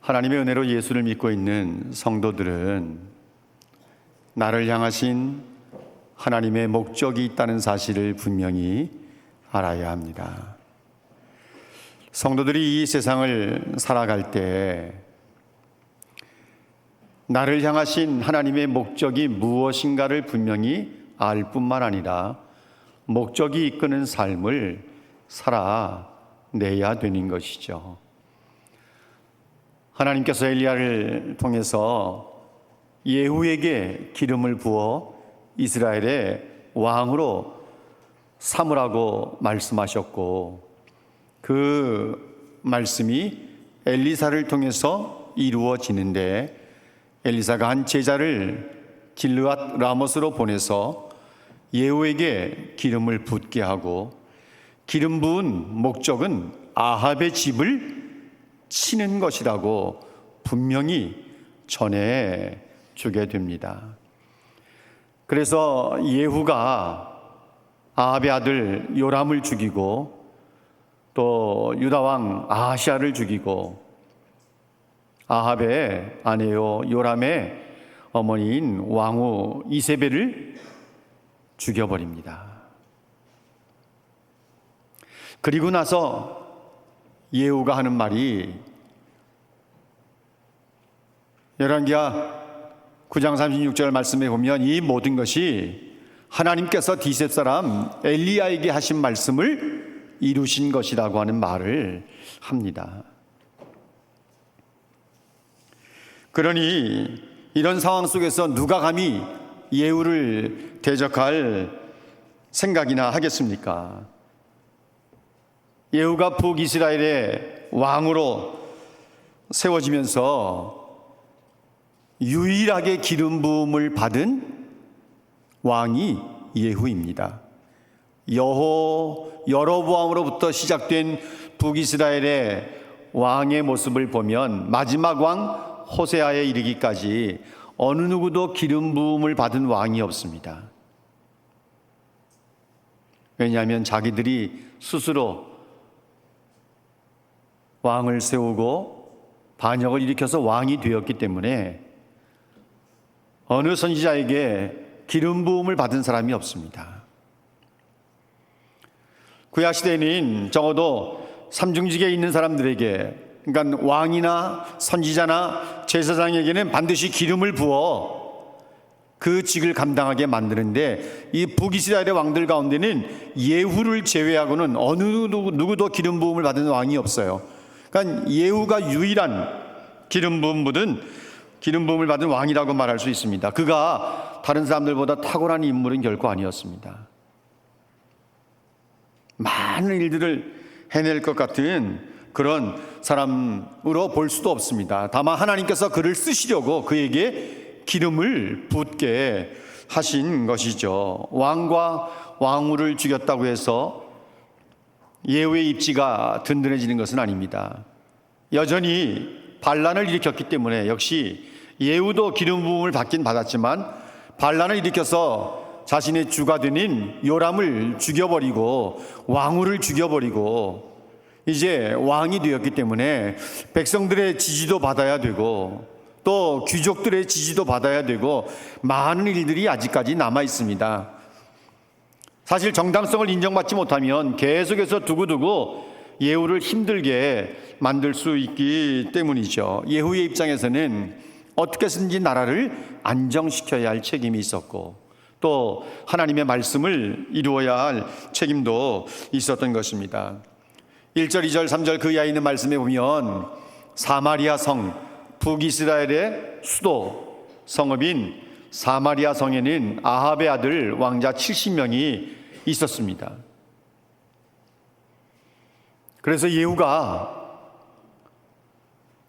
하나님의 은혜로 예수를 믿고 있는 성도들은 나를 향하신 하나님의 목적이 있다는 사실을 분명히 알아야 합니다. 성도들이 이 세상을 살아갈 때 나를 향하신 하나님의 목적이 무엇인가를 분명히 알 뿐만 아니라 목적이 이끄는 삶을 살아내야 되는 것이죠. 하나님께서 엘리야를 통해서 예후에게 기름을 부어 이스라엘의 왕으로 삼으라고 말씀하셨고, 그 말씀이 엘리사를 통해서 이루어지는데, 엘리사가 한 제자를 길르앗 라못으로 보내서 예후에게 기름을 붓게 하고, 기름 부은 목적은 아합의 집을 치는 것이라고 분명히 전해 주게 됩니다. 그래서 예후가 아합의 아들 요람을 죽이고, 또 유다 왕 아하시아를 죽이고, 아합의 아내요 요람의 어머니인 왕후 이세벨을 죽여버립니다. 그리고 나서 예후가 하는 말이 열왕기하 9장 36절 말씀에 보면 이 모든 것이 하나님께서 디셉 사람 엘리야에게 하신 말씀을 이루신 것이라고 하는 말을 합니다. 그러니 이런 상황 속에서 누가 감히 예후를 대적할 생각이나 하겠습니까? 예후가 북이스라엘의 왕으로 세워지면서 유일하게 기름 부음을 받은 왕이 예후입니다. 여로보암으로부터 시작된 북이스라엘의 왕의 모습을 보면 마지막 왕 호세아에 이르기까지 어느 누구도 기름 부음을 받은 왕이 없습니다. 왜냐하면 자기들이 스스로 왕을 세우고 반역을 일으켜서 왕이 되었기 때문에 어느 선지자에게 기름 부음을 받은 사람이 없습니다. 구약 시대에는 적어도 삼중직에 있는 사람들에게, 그러니까 왕이나 선지자나 제사장에게는 반드시 기름을 부어 그 직을 감당하게 만드는데, 이 북이스라엘의 왕들 가운데는 예후를 제외하고는 어느 누구도 기름 부음을 받은 왕이 없어요. 그러니까 예후가 유일한 기름 부음을 받은 왕이라고 말할 수 있습니다. 그가 다른 사람들보다 탁월한 인물은 결코 아니었습니다. 많은 일들을 해낼 것 같은 그런 사람으로 볼 수도 없습니다. 다만 하나님께서 그를 쓰시려고 그에게 기름을 붓게 하신 것이죠. 왕과 왕후를 죽였다고 해서 예후의 입지가 든든해지는 것은 아닙니다. 여전히 반란을 일으켰기 때문에 역시 예후도 기름 부음을 받긴 받았지만 반란을 일으켜서 자신의 주가 되는 요람을 죽여버리고 왕후를 죽여버리고 이제 왕이 되었기 때문에 백성들의 지지도 받아야 되고 또 귀족들의 지지도 받아야 되고 많은 일들이 아직까지 남아 있습니다. 사실 정당성을 인정받지 못하면 계속해서 두고두고 예후를 힘들게 만들 수 있기 때문이죠. 예후의 입장에서는 어떻게 해서든지 나라를 안정시켜야 할 책임이 있었고 또 하나님의 말씀을 이루어야 할 책임도 있었던 것입니다. 1절, 2절, 3절 그 이하에 있는 말씀에 보면 사마리아 성, 북이스라엘의 수도 성읍인 사마리아 성에는 아합의 아들 왕자 70명이 있었습니다. 그래서 예후가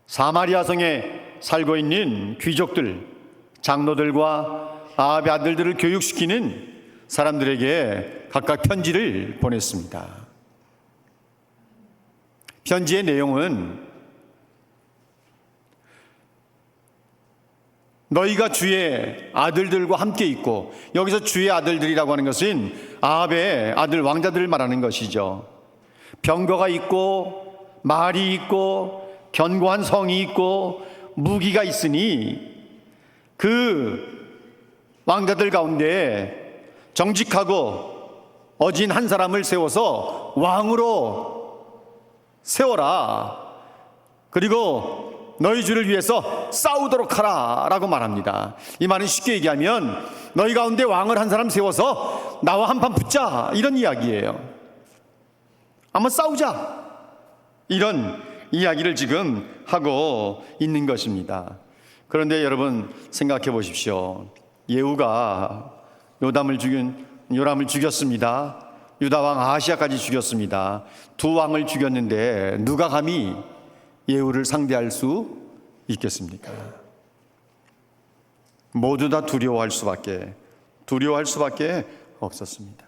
사마리아 성에 살고 있는 귀족들, 장로들과 아합의 아들들을 교육시키는 사람들에게 각각 편지를 보냈습니다. 편지의 내용은 너희가 주의 아들들과 함께 있고, 여기서 주의 아들들이라고 하는 것은 아합의 아들 왕자들을 말하는 것이죠. 병거가 있고 말이 있고 견고한 성이 있고 무기가 있으니 그 왕자들 가운데 정직하고 어진 한 사람을 세워서 왕으로 세워라. 그리고 너희 주를 위해서 싸우도록 하라 라고 말합니다. 이 말은 쉽게 얘기하면 너희 가운데 왕을 한 사람 세워서 나와 한판 붙자, 이런 이야기예요. 한번 싸우자, 이런 이야기를 지금 하고 있는 것입니다. 그런데 여러분 생각해 보십시오. 예후가 요람을 죽였습니다. 유다 왕 아하시야까지 죽였습니다. 두 왕을 죽였는데 누가 감히 예후를 상대할 수 있겠습니까? 모두 다 두려워할 수밖에 없었습니다.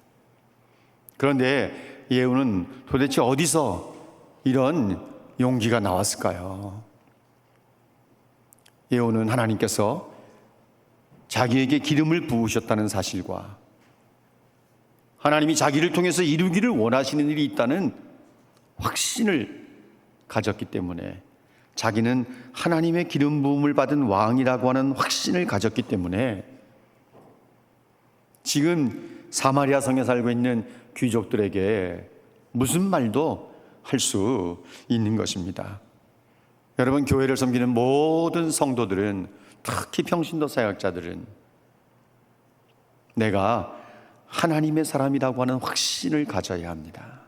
그런데 예후는 도대체 어디서 이런 용기가 나왔을까요? 예후는 하나님께서 자기에게 기름을 부으셨다는 사실과 하나님이 자기를 통해서 이루기를 원하시는 일이 있다는 확신을 가졌기 때문에, 자기는 하나님의 기름 부음을 받은 왕이라고 하는 확신을 가졌기 때문에 지금 사마리아 성에 살고 있는 귀족들에게 무슨 말도 할 수 있는 것입니다. 여러분, 교회를 섬기는 모든 성도들은, 특히 평신도 사역자들은 내가 하나님의 사람이라고 하는 확신을 가져야 합니다.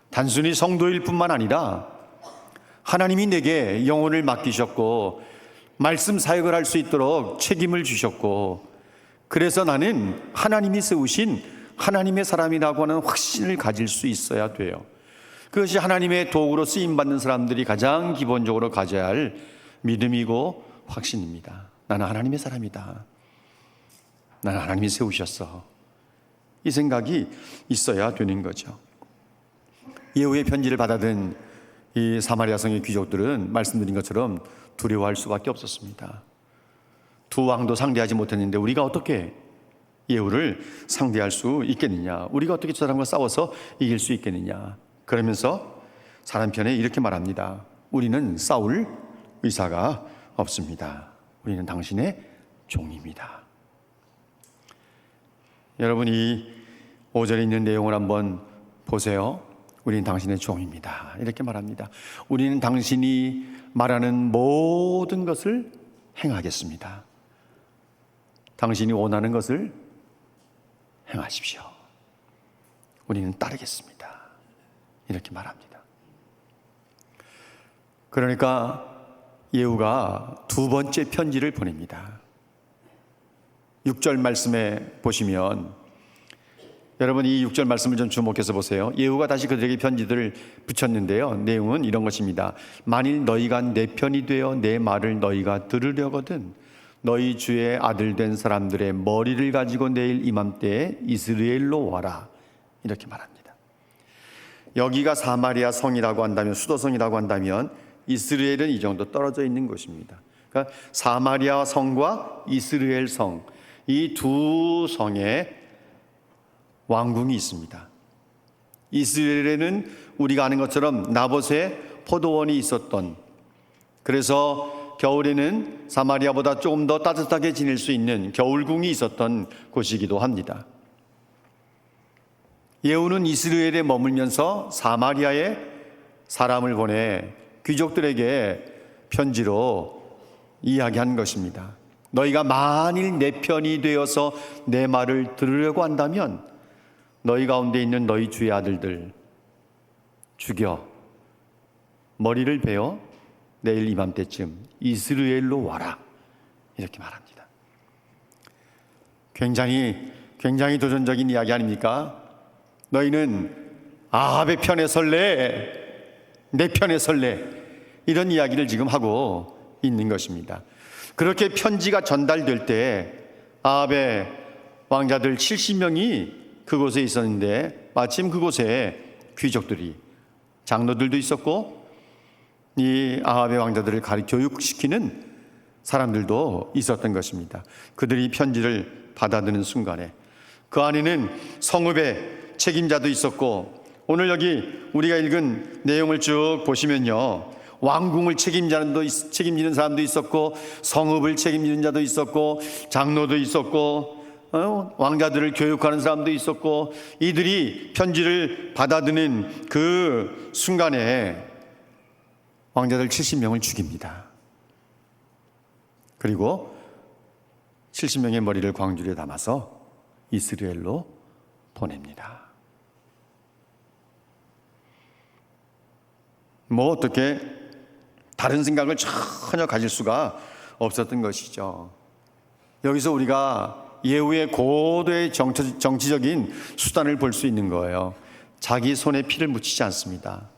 단순히 성도일 뿐만 아니라 하나님이 내게 영혼을 맡기셨고 말씀 사역을 할 수 있도록 책임을 주셨고, 그래서 나는 하나님이 세우신 하나님의 사람이라고 하는 확신을 가질 수 있어야 돼요. 그것이 하나님의 도구로 쓰임받는 사람들이 가장 기본적으로 가져야 할 믿음이고 확신입니다. 나는 하나님의 사람이다. 나는 하나님이 세우셨어. 이 생각이 있어야 되는 거죠. 예후의 편지를 받아든 이 사마리아 성의 귀족들은 말씀드린 것처럼 두려워할 수밖에 없었습니다. 두 왕도 상대하지 못했는데 우리가 어떻게 예후를 상대할 수 있겠느냐, 우리가 어떻게 저 사람과 싸워서 이길 수 있겠느냐. 그러면서 사람 편에 이렇게 말합니다. 우리는 싸울 의사가 없습니다. 우리는 당신의 종입니다. 여러분, 이 5절에 있는 내용을 한번 보세요. 우리는 당신의 종입니다. 이렇게 말합니다. 우리는 당신이 말하는 모든 것을 행하겠습니다. 당신이 원하는 것을 행하십시오. 우리는 따르겠습니다. 이렇게 말합니다. 그러니까 예후가 두 번째 편지를 보냅니다. 6절 말씀에 보시면, 여러분 이 6절 말씀을 좀 주목해서 보세요. 예후가 다시 그들에게 편지들을 붙였는데요, 내용은 이런 것입니다. 만일 너희가 내 편이 되어 내 말을 너희가 들으려거든 너희 주의 아들 된 사람들의 머리를 가지고 내일 이맘때에 이스라엘로 와라. 이렇게 말합니다. 여기가 사마리아 성이라고 한다면, 수도성이라고 한다면 이스라엘은 이 정도 떨어져 있는 곳입니다. 그러니까 사마리아 성과 이스라엘 성, 이 두 성에 왕궁이 있습니다. 이스라엘에는 우리가 아는 것처럼 나봇의 포도원이 있었던, 그래서 겨울에는 사마리아보다 조금 더 따뜻하게 지낼 수 있는 겨울궁이 있었던 곳이기도 합니다. 예후는 이스라엘에 머물면서 사마리아에 사람을 보내 귀족들에게 편지로 이야기한 것입니다. 너희가 만일 내 편이 되어서 내 말을 들으려고 한다면 너희 가운데 있는 너희 주의 아들들 죽여 머리를 베어 내일 이맘때쯤 이스라엘로 와라. 이렇게 말합니다. 굉장히 도전적인 이야기 아닙니까? 너희는 아합의 편에 설래, 내 편에 설래, 이런 이야기를 지금 하고 있는 것입니다. 그렇게 편지가 전달될 때 아합의 왕자들 70명이 그곳에 있었는데, 마침 그곳에 귀족들이, 장로들도 있었고 이 아합의 왕자들을 교육시키는 사람들도 있었던 것입니다. 그들이 편지를 받아드는 순간에 그 안에는 성읍의 책임자도 있었고 오늘 여기 우리가 읽은 내용을 쭉 보시면요, 왕궁을 책임지는 사람도 있었고, 성읍을 책임지는 자도 있었고, 장로도 있었고, 왕자들을 교육하는 사람도 있었고, 이들이 편지를 받아드는 그 순간에 왕자들 70명을 죽입니다. 그리고 70명의 머리를 광주리에 담아서 이스라엘로 보냅니다. 뭐 어떻게 다른 생각을 전혀 가질 수가 없었던 것이죠. 여기서 우리가 예후의 고도의 정치적인 수단을 볼 수 있는 거예요. 자기 손에 피를 묻히지 않습니다.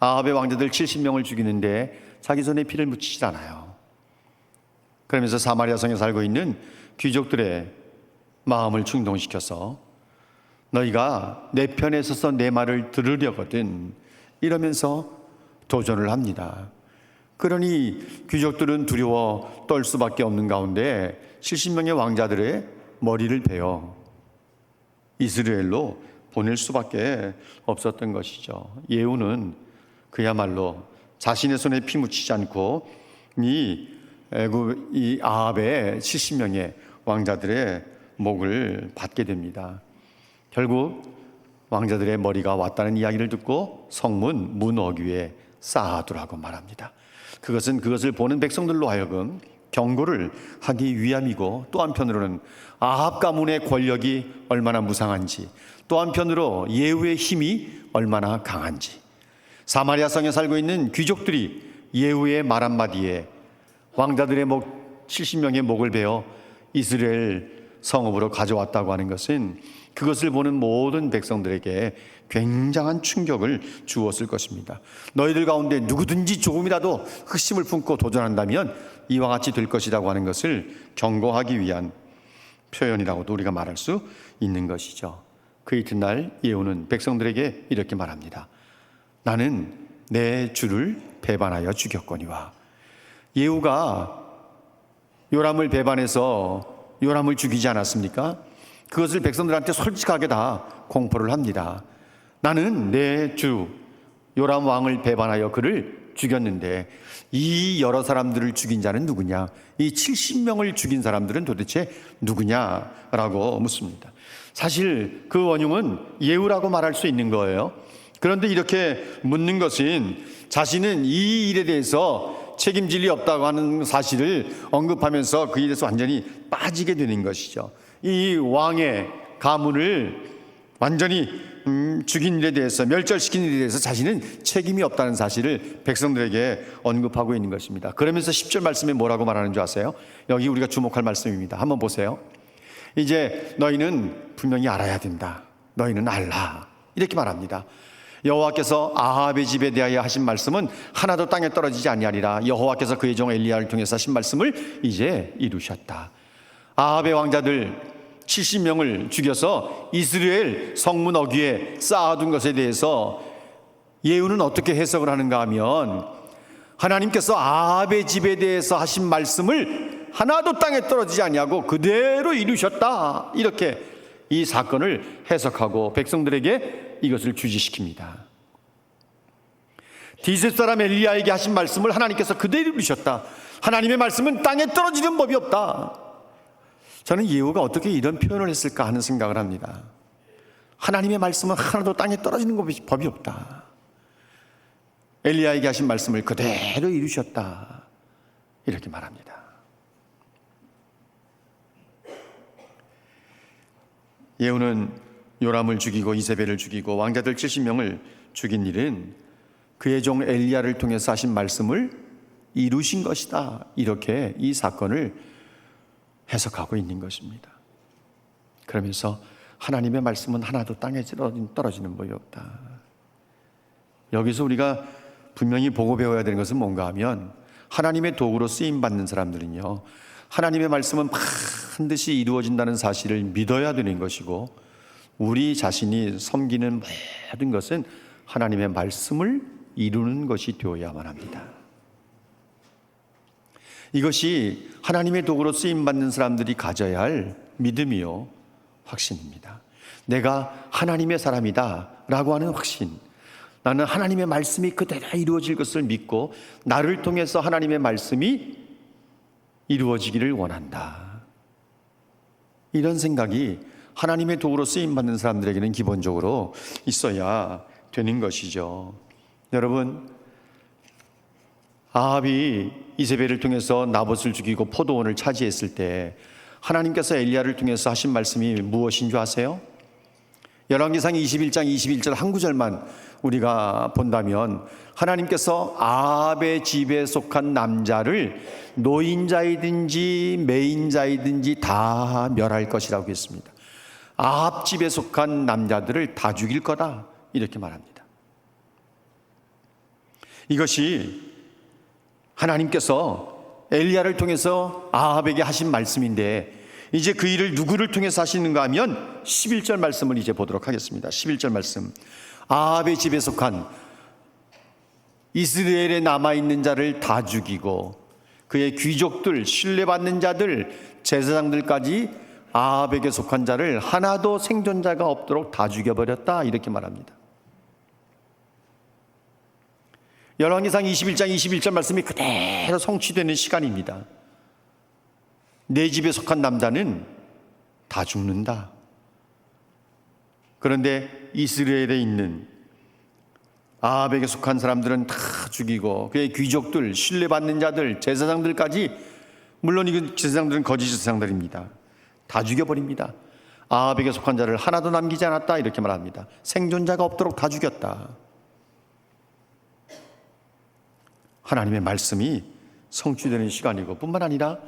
아합의 왕자들 70명을 죽이는데 자기 손에 피를 묻히지 않아요. 그러면서 사마리아 성에 살고 있는 귀족들의 마음을 충동시켜서 너희가 내 편에 서서 내 말을 들으려거든 이러면서 도전을 합니다. 그러니 귀족들은 두려워 떨 수밖에 없는 가운데 70명의 왕자들의 머리를 베어 이스라엘로 보낼 수밖에 없었던 것이죠. 예후는 그야말로 자신의 손에 피 묻히지 않고 이 아합의 70명의 왕자들의 목을 받게 됩니다. 결국 왕자들의 머리가 왔다는 이야기를 듣고 성문 문 어귀에 쌓아두라고 말합니다. 그것을 보는 백성들로 하여금 경고를 하기 위함이고, 또 한편으로는 아합 가문의 권력이 얼마나 무상한지, 또 한편으로 예후의 힘이 얼마나 강한지, 사마리아 성에 살고 있는 귀족들이 예후의 말 한마디에 왕자들의 70명의 목을 베어 이스라엘 성읍으로 가져왔다고 하는 것은 그것을 보는 모든 백성들에게 굉장한 충격을 주었을 것입니다. 너희들 가운데 누구든지 조금이라도 흑심을 품고 도전한다면 이와 같이 될 것이라고 하는 것을 경고하기 위한 표현이라고도 우리가 말할 수 있는 것이죠. 그 이튿날 예후는 백성들에게 이렇게 말합니다. 나는 내 주를 배반하여 죽였거니와. 예후가 요람을 배반해서 요람을 죽이지 않았습니까? 그것을 백성들한테 솔직하게 다 공포를 합니다. 나는 내 주 요람 왕을 배반하여 그를 죽였는데 이 여러 사람들을 죽인 자는 누구냐? 이 70명을 죽인 사람들은 도대체 누구냐라고 묻습니다. 사실 그 원흉은 예후라고 말할 수 있는 거예요. 그런데 이렇게 묻는 것은 자신은 이 일에 대해서 책임질 리 없다고 하는 사실을 언급하면서 그 일에서 완전히 빠지게 되는 것이죠. 이 왕의 가문을 완전히 죽인 일에 대해서, 멸절시킨 일에 대해서 자신은 책임이 없다는 사실을 백성들에게 언급하고 있는 것입니다. 그러면서 10절 말씀에 뭐라고 말하는 줄 아세요? 여기 우리가 주목할 말씀입니다. 한번 보세요. 이제 너희는 분명히 알아야 된다. 너희는 알라. 이렇게 말합니다. 여호와께서 아합의 집에 대하여 하신 말씀은 하나도 땅에 떨어지지 아니하리라. 여호와께서 그의 종 엘리야를 통해서 하신 말씀을 이제 이루셨다. 아합의 왕자들 70명을 죽여서 이스라엘 성문 어귀에 쌓아둔 것에 대해서 예후는 어떻게 해석을 하는가 하면, 하나님께서 아합의 집에 대해서 하신 말씀을 하나도 땅에 떨어지지 아니하고 그대로 이루셨다, 이렇게 이 사건을 해석하고 백성들에게 이것을 주지시킵니다. 디셉 사람 엘리야에게 하신 말씀을 하나님께서 그대로 이루셨다. 하나님의 말씀은 땅에 떨어지는 법이 없다. 저는 예후가 어떻게 이런 표현을 했을까 하는 생각을 합니다. 하나님의 말씀은 하나도 땅에 떨어지는 법이 없다. 엘리야에게 하신 말씀을 그대로 이루셨다, 이렇게 말합니다. 예후는 요람을 죽이고 이세벨을 죽이고 왕자들 70명을 죽인 일은 그의 종 엘리야를 통해서 하신 말씀을 이루신 것이다, 이렇게 이 사건을 해석하고 있는 것입니다. 그러면서 하나님의 말씀은 하나도 땅에 떨어지는 법이 없다. 여기서 우리가 분명히 보고 배워야 되는 것은 뭔가 하면, 하나님의 도구로 쓰임받는 사람들은요, 하나님의 말씀은 반드시 이루어진다는 사실을 믿어야 되는 것이고, 우리 자신이 섬기는 모든 것은 하나님의 말씀을 이루는 것이 되어야만 합니다. 이것이 하나님의 도구로 쓰임받는 사람들이 가져야 할 믿음이요 확신입니다. 내가 하나님의 사람이다 라고 하는 확신. 나는 하나님의 말씀이 그대로 이루어질 것을 믿고 나를 통해서 하나님의 말씀이 이루어지기를 원한다. 이런 생각이 하나님의 도구로 쓰임받는 사람들에게는 기본적으로 있어야 되는 것이죠. 여러분, 아합이 이세벨을 통해서 나봇을 죽이고 포도원을 차지했을 때 하나님께서 엘리야를 통해서 하신 말씀이 무엇인 줄 아세요? 열왕기상 21장 21절 한 구절만 우리가 본다면 하나님께서 아합의 집에 속한 남자를 노인자이든지 매인자이든지 다 멸할 것이라고 했습니다. 아합 집에 속한 남자들을 다 죽일 거다, 이렇게 말합니다. 이것이 하나님께서 엘리야를 통해서 아합에게 하신 말씀인데, 이제 그 일을 누구를 통해서 하시는가 하면 11절 말씀을 이제 보도록 하겠습니다. 11절 말씀. 아합의 집에 속한 이스라엘에 남아있는 자를 다 죽이고 그의 귀족들, 신뢰받는 자들, 제사장들까지 아합에게 속한 자를 하나도 생존자가 없도록 다 죽여버렸다, 이렇게 말합니다. 열왕기상 21장 21절 말씀이 그대로 성취되는 시간입니다. 내 집에 속한 남자는 다 죽는다. 그런데 이스라엘에 있는 아합에게 속한 사람들은 다 죽이고 그의 귀족들, 신뢰받는 자들, 제사장들까지, 물론 이 제사장들은 거짓 제사장들입니다. 다 죽여버립니다. 아합에게 속한 자를 하나도 남기지 않았다, 이렇게 말합니다. 생존자가 없도록 다 죽였다. 하나님의 말씀이 성취되는 시간이고, 뿐만 아니라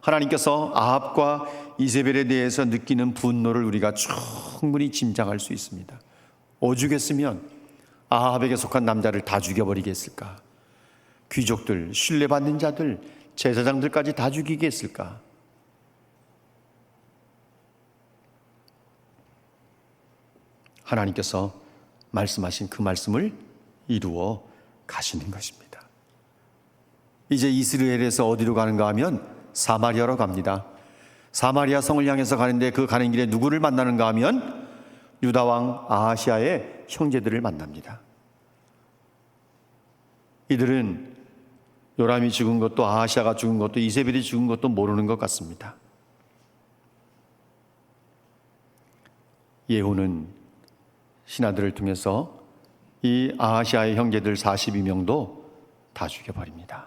하나님께서 아합과 이세벨에 대해서 느끼는 분노를 우리가 충분히 짐작할 수 있습니다. 오죽했으면 아합에게 속한 남자를 다 죽여버리겠을까? 귀족들, 신뢰받는 자들, 제사장들까지 다 죽이겠을까? 하나님께서 말씀하신 그 말씀을 이루어 가시는 것입니다. 이제 이스라엘에서 어디로 가는가 하면 사마리아로 갑니다. 사마리아 성을 향해서 가는데 그 가는 길에 누구를 만나는가 하면 유다왕 아하시아의 형제들을 만납니다. 이들은 요람이 죽은 것도 아하시아가 죽은 것도 이세벨이 죽은 것도 모르는 것 같습니다. 예후는 신하들을 통해서 이 아하시아의 형제들 42명도 다 죽여버립니다.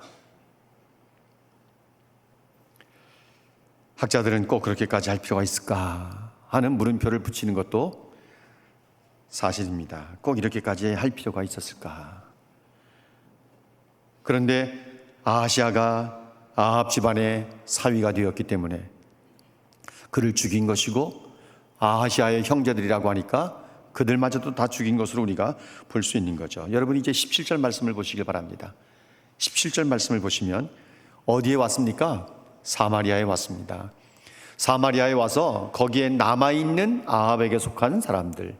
학자들은 꼭 그렇게까지 할 필요가 있을까 하는 물음표를 붙이는 것도 사실입니다. 꼭 이렇게까지 할 필요가 있었을까? 그런데 아하시아가 아합 집안의 사위가 되었기 때문에 그를 죽인 것이고, 아하시아의 형제들이라고 하니까 그들마저도 다 죽인 것으로 우리가 볼 수 있는 거죠. 여러분, 이제 17절 말씀을 보시길 바랍니다. 17절 말씀을 보시면 어디에 왔습니까? 사마리아에 왔습니다. 사마리아에 와서 거기에 남아있는 아합에게 속한 사람들,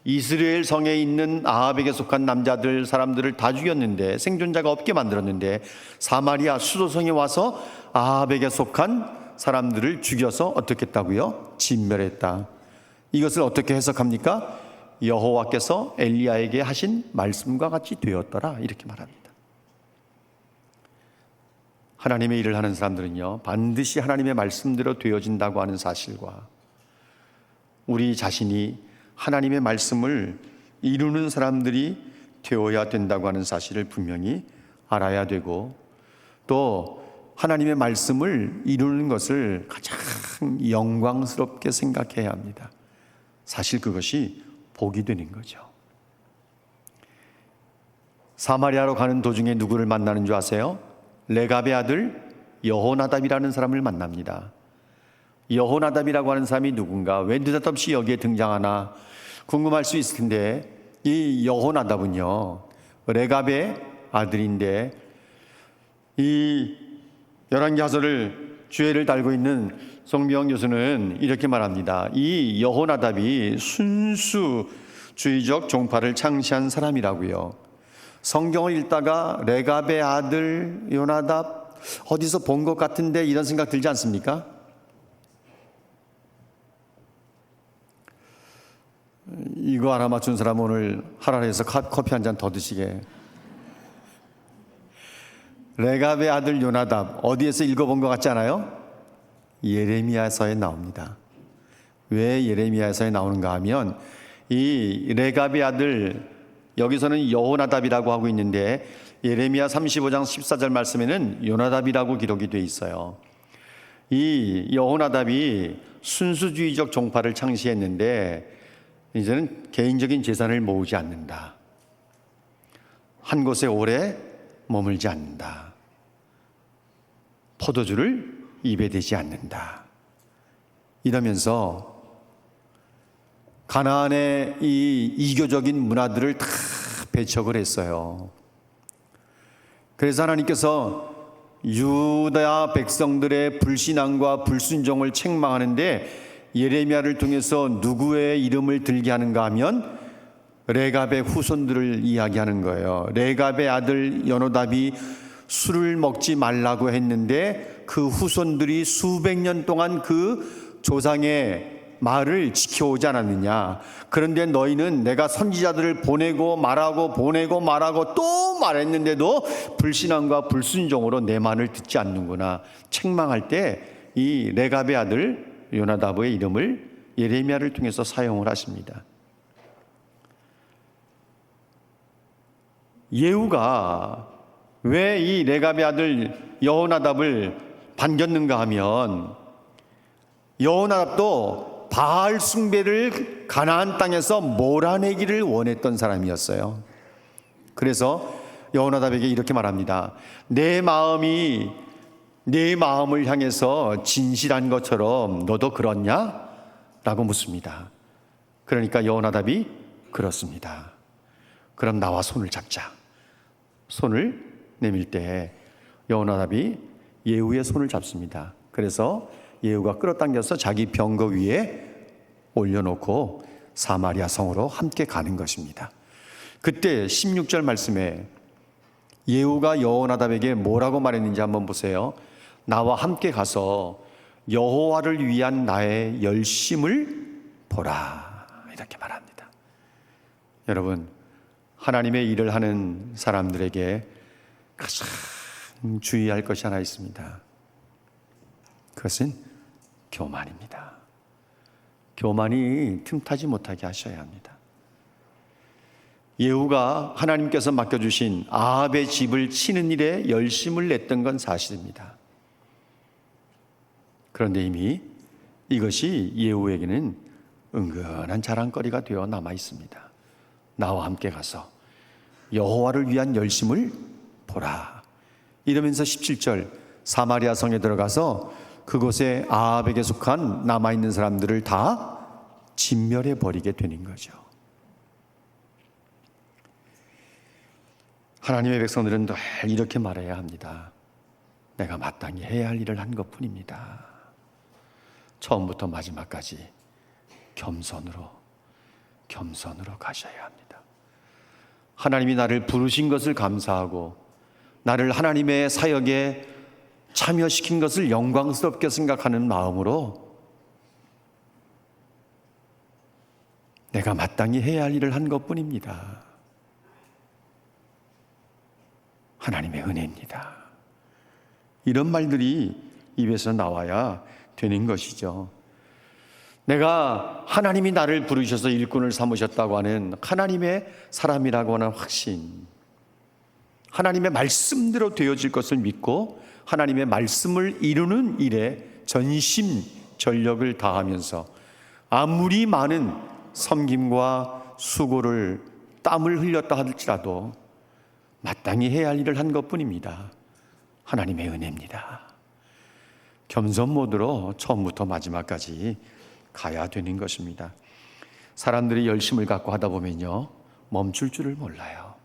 이스라엘 성에 있는 아합에게 속한 남자들, 사람들을 다 죽였는데, 생존자가 없게 만들었는데, 사마리아 수도성에 와서 아합에게 속한 사람들을 죽여서 어떻게 했다고요? 진멸했다. 이것을 어떻게 해석합니까? 여호와께서 엘리야에게 하신 말씀과 같이 되었더라, 이렇게 말합니다. 하나님의 일을 하는 사람들은요, 반드시 하나님의 말씀대로 되어진다고 하는 사실과 우리 자신이 하나님의 말씀을 이루는 사람들이 되어야 된다고 하는 사실을 분명히 알아야 되고, 또 하나님의 말씀을 이루는 것을 가장 영광스럽게 생각해야 합니다. 사실 그것이 복이 되는 거죠. 사마리아로 가는 도중에 누구를 만나는 줄 아세요? 레갑의 아들 여호나답이라는 사람을 만납니다. 여호나답이라고 하는 사람이 누군가, 왜 느닷없이 여기에 등장하나 궁금할 수 있을 텐데, 이 여호나답은요, 레갑의 아들인데, 이 열왕기하서를 주애를 달고 있는 성경 교수는 이렇게 말합니다. 이 여호나답이 순수주의적 종파를 창시한 사람이라고요. 성경을 읽다가 레갑의 아들 요나답 어디서 본 것 같은데 이런 생각 들지 않습니까? 이거 하나 맞춘 사람 오늘 하라에서 커피 한 잔 더 드시게. 레갑의 아들 요나답, 어디에서 읽어본 것 같지 않아요? 예레미야서에 나옵니다. 왜 예레미야서에 나오는가 하면 이 레갑의 아들, 여기서는 여호나답이라고 하고 있는데 예레미야 35장 14절 말씀에는 요나답이라고 기록이 되어 있어요. 이 여호나답이 순수주의적 종파를 창시했는데 이제는 개인적인 재산을 모으지 않는다. 한 곳에 오래 머물지 않는다. 포도주를 입에 대지 않는다. 이러면서 가나안의 이 이교적인 문화들을 다 배척을 했어요. 그래서 하나님께서 유다 백성들의 불신앙과 불순종을 책망하는데 예레미야를 통해서 누구의 이름을 들게 하는가 하면 레갑의 후손들을 이야기하는 거예요. 레갑의 아들 여호나답이 술을 먹지 말라고 했는데 그 후손들이 수백 년 동안 그 조상의 말을 지켜오지 않았느냐. 그런데 너희는 내가 선지자들을 보내고 말하고 또 말했는데도 불신앙과 불순종으로 내 말을 듣지 않는구나. 책망할 때 이 레갑의 아들 요나답의 이름을 예레미야를 통해서 사용을 하십니다. 예후가 왜 이 레갑의 아들 여호나답을 반겼는가 하면 여호나답도 바알 숭배를 가나안 땅에서 몰아내기를 원했던 사람이었어요. 그래서 여호나답에게 이렇게 말합니다. 내 마음이 내 마음을 향해서 진실한 것처럼 너도 그렇냐? 라고 묻습니다. 그러니까 여호나답이 그렇습니다. 그럼 나와 손을 잡자. 손을 내밀 때 여호나답이 예후의 손을 잡습니다. 그래서 예후가 끌어당겨서 자기 병거 위에 올려놓고 사마리아 성으로 함께 가는 것입니다. 그때 16절 말씀에 예후가 여호나답에게 뭐라고 말했는지 한번 보세요. 나와 함께 가서 여호와를 위한 나의 열심을 보라. 이렇게 말합니다. 여러분, 하나님의 일을 하는 사람들에게 가장 주의할 것이 하나 있습니다. 그것은 교만입니다. 교만이 틈타지 못하게 하셔야 합니다. 예후가 하나님께서 맡겨주신 아합의 집을 치는 일에 열심을 냈던 건 사실입니다. 그런데 이미 이것이 예후에게는 은근한 자랑거리가 되어 남아 있습니다. 나와 함께 가서 여호와를 위한 열심을 보라. 이러면서 17절 사마리아 성에 들어가서 그곳에 아합에게 속한 남아있는 사람들을 다 진멸해 버리게 되는 거죠. 하나님의 백성들은 늘 이렇게 말해야 합니다. 내가 마땅히 해야 할 일을 한 것뿐입니다. 처음부터 마지막까지 겸손으로 가셔야 합니다. 하나님이 나를 부르신 것을 감사하고 나를 하나님의 사역에 참여시킨 것을 영광스럽게 생각하는 마음으로 내가 마땅히 해야 할 일을 한 것뿐입니다. 하나님의 은혜입니다. 이런 말들이 입에서 나와야 되는 것이죠. 내가 하나님이 나를 부르셔서 일꾼을 삼으셨다고 하는 하나님의 사람이라고 하는 확신, 하나님의 말씀대로 되어질 것을 믿고 하나님의 말씀을 이루는 일에 전심전력을 다하면서 아무리 많은 섬김과 수고를 땀을 흘렸다 할지라도 마땅히 해야 할 일을 한 것뿐입니다. 하나님의 은혜입니다. 겸손 모드로 처음부터 마지막까지 가야 되는 것입니다. 사람들이 열심을 갖고 하다 보면요, 멈출 줄을 몰라요.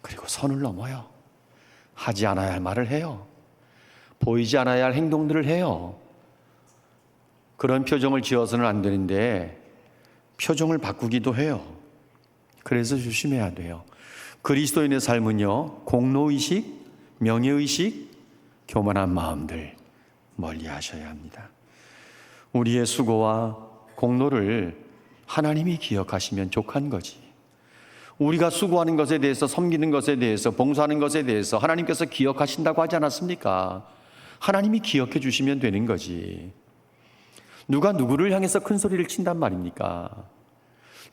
그리고 선을 넘어요. 하지 않아야 할 말을 해요. 보이지 않아야 할 행동들을 해요. 그런 표정을 지어서는 안 되는데 표정을 바꾸기도 해요. 그래서 조심해야 돼요. 그리스도인의 삶은요, 공로의식, 명예의식, 교만한 마음들 멀리 하셔야 합니다. 우리의 수고와 공로를 하나님이 기억하시면 족한 거지. 우리가 수고하는 것에 대해서, 섬기는 것에 대해서, 봉사하는 것에 대해서 하나님께서 기억하신다고 하지 않았습니까? 하나님이 기억해 주시면 되는 거지. 누가 누구를 향해서 큰 소리를 친단 말입니까?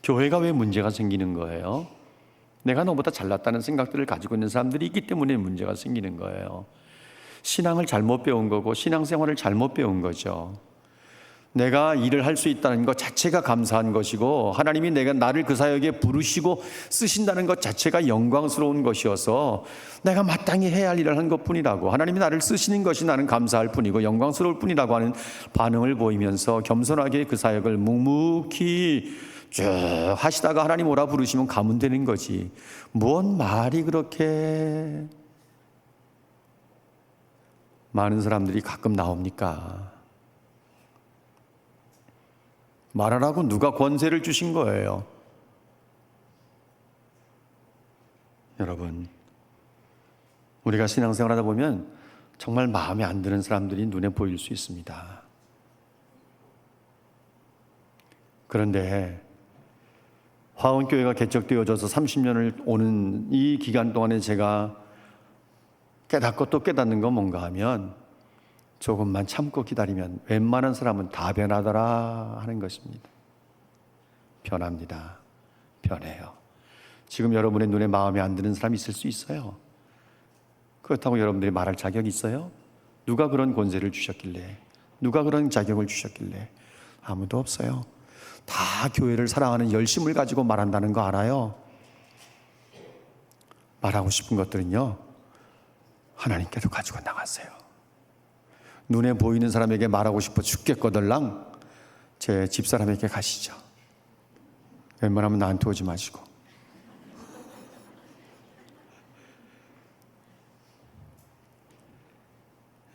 교회가 왜 문제가 생기는 거예요? 내가 너보다 잘났다는 생각들을 가지고 있는 사람들이 있기 때문에 문제가 생기는 거예요. 신앙을 잘못 배운 거고 신앙생활을 잘못 배운 거죠. 내가 일을 할 수 있다는 것 자체가 감사한 것이고 하나님이 나를 그 사역에 부르시고 쓰신다는 것 자체가 영광스러운 것이어서 내가 마땅히 해야 할 일을 한 것뿐이라고, 하나님이 나를 쓰시는 것이 나는 감사할 뿐이고 영광스러울 뿐이라고 하는 반응을 보이면서 겸손하게 그 사역을 묵묵히 쭉 하시다가 하나님 오라 부르시면 가면 되는 거지. 뭔 말이 그렇게 많은 사람들이 가끔 나옵니까? 말하라고 누가 권세를 주신 거예요? 여러분, 우리가 신앙생활 하다 보면 정말 마음에 안 드는 사람들이 눈에 보일 수 있습니다. 그런데 화원교회가 개척되어져서 30년을 오는 이 기간 동안에 제가 깨닫고 또 깨닫는 건 뭔가 하면 조금만 참고 기다리면 웬만한 사람은 다 변하더라 하는 것입니다. 변합니다. 변해요. 지금 여러분의 눈에 마음에 안 드는 사람이 있을 수 있어요. 그렇다고 여러분들이 말할 자격이 있어요? 누가 그런 권세를 주셨길래, 누가 그런 자격을 주셨길래? 아무도 없어요. 다 교회를 사랑하는 열심을 가지고 말한다는 거 알아요? 말하고 싶은 것들은요, 하나님께서 가지고 나갔어요. 눈에 보이는 사람에게 말하고 싶어 죽겠거들랑 제 집사람에게 가시죠. 웬만하면 나한테 오지 마시고.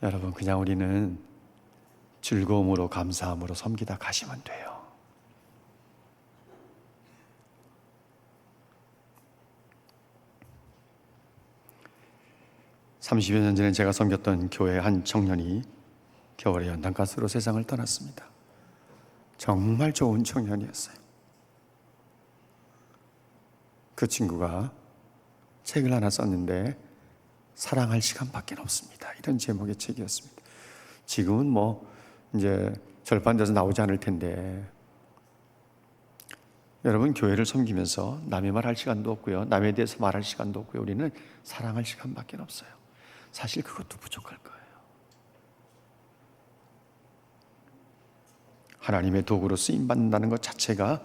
여러분, 그냥 우리는 즐거움으로 감사함으로 섬기다 가시면 돼요. (30여 년) 전에 제가 섬겼던 교회 한 청년이 겨울에 연탄가스로 세상을 떠났습니다. 정말 좋은 청년이었어요. 그 친구가 책을 하나 썼는데 사랑할 시간밖에 없습니다. 이런 제목의 책이었습니다. 지금은 뭐 이제 절판돼서 나오지 않을 텐데, 여러분, 교회를 섬기면서 남의 말할 시간도 없고요, 남에 대해서 말할 시간도 없고요, 우리는 사랑할 시간밖에 없어요. 사실 그것도 부족할 거예요. 하나님의 도구로 쓰임받는다는 것 자체가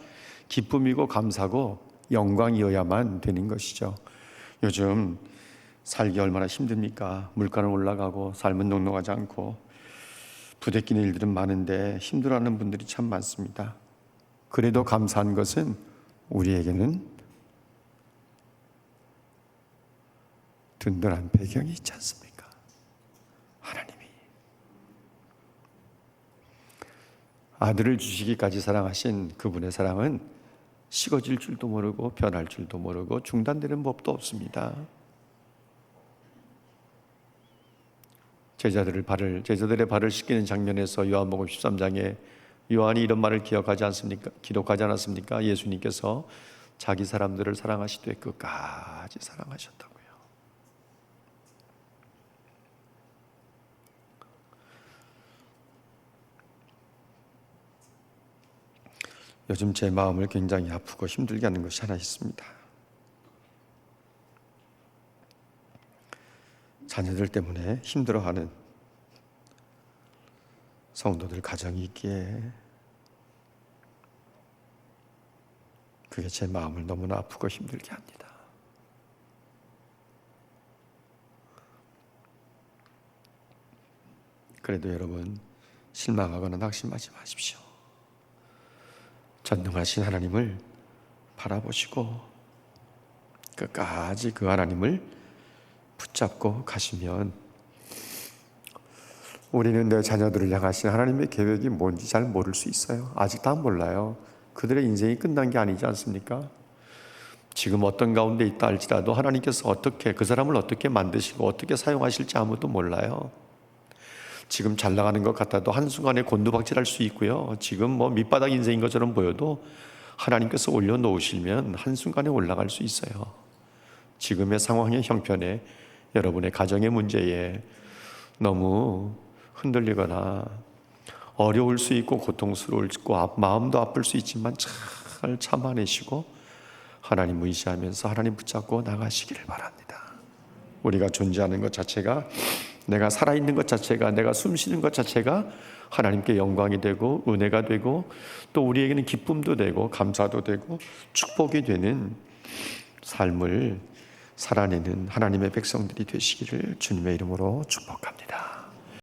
기쁨이고 감사고 영광이어야만 되는 것이죠. 요즘 살기 얼마나 힘듭니까? 물가는 올라가고 삶은 녹록하지 않고 부대끼는 일들은 많은데 힘들어하는 분들이 참 많습니다. 그래도 감사한 것은 우리에게는 든든한 배경이 있지 않습니까? 하나님이 아들을 주시기까지 사랑하신 그분의 사랑은 식어질 줄도 모르고 변할 줄도 모르고 중단되는 법도 없습니다. 제자들의 발을 씻기는 장면에서 요한복음 13장에 요한이 이런 말을 기록하지 않았습니까? 예수님께서 자기 사람들을 사랑하시되 끝까지 사랑하셨다고요. 요즘 제 마음을 굉장히 아프고 힘들게 하는 것이 하나 있습니다. 자녀들 때문에 힘들어하는 성도들 가정이 있기에 그게 제 마음을 너무나 아프고 힘들게 합니다. 그래도 여러분, 실망하거나 낙심하지 마십시오. 전능하신 하나님을 바라보시고 끝까지 그 하나님을 붙잡고 가시면 우리는 내 자녀들을 향하신 하나님의 계획이 뭔지 잘 모를 수 있어요. 아직 다 몰라요. 그들의 인생이 끝난 게 아니지 않습니까? 지금 어떤 가운데 있다 할지라도 하나님께서 어떻게 그 사람을 어떻게 만드시고 어떻게 사용하실지 아무도 몰라요. 지금 잘 나가는 것 같아도 한순간에 곤두박질할 수 있고요. 지금 뭐 밑바닥 인생인 것처럼 보여도 하나님께서 올려놓으시면 한순간에 올라갈 수 있어요. 지금의 상황의 형편에, 여러분의 가정의 문제에 너무 흔들리거나 어려울 수 있고 고통스러울 수 있고 마음도 아플 수 있지만 잘 참아내시고 하나님 의지하면서 하나님 붙잡고 나가시기를 바랍니다. 우리가 존재하는 것 자체가, 내가 살아있는 것 자체가, 내가 숨쉬는 것 자체가 하나님께 영광이 되고 은혜가 되고 또 우리에게는 기쁨도 되고 감사도 되고 축복이 되는 삶을 살아내는 하나님의 백성들이 되시기를 주님의 이름으로 축복합니다.